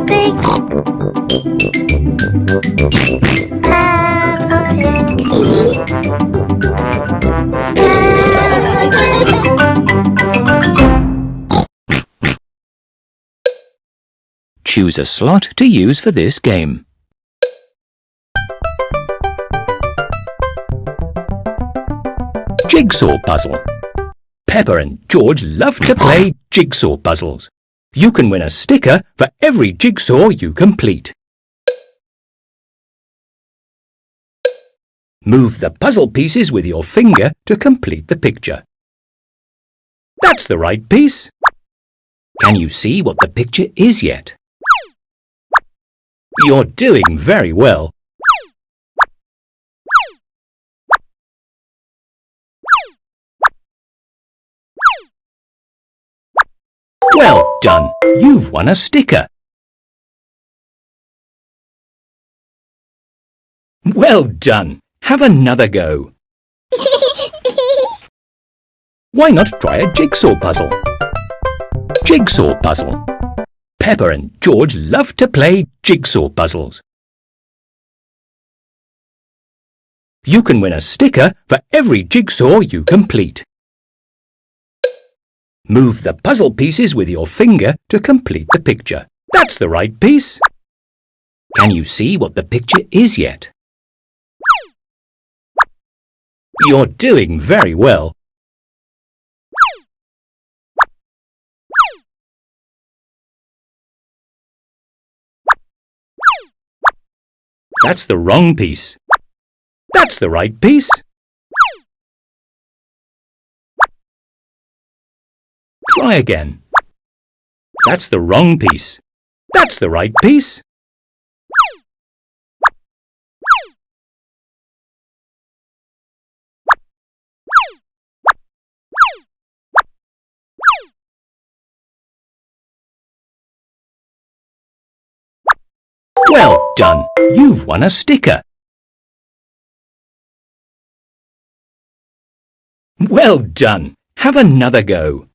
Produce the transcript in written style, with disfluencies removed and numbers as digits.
big Choose a slot to use for this game. Jigsaw puzzle. Peppa and George love to play jigsaw puzzles. You can win a sticker for every jigsaw you complete. Move the puzzle pieces with your finger to complete the picture. That's the right piece. Can you see what the picture is yet? You're doing very well. Well done! You've won a sticker. Well done! Have another go. Why not try a jigsaw puzzle? Jigsaw puzzle. Peppa and George love to play jigsaw puzzles. You can win a sticker for every jigsaw you complete. Move the puzzle pieces with your finger to complete the picture. That's the right piece. Can you see what the picture is yet? You're doing very well. That's the wrong piece. That's the right piece. Try again. That's the wrong piece. That's the right piece. Well done! You've won a sticker. Well done! Have another go.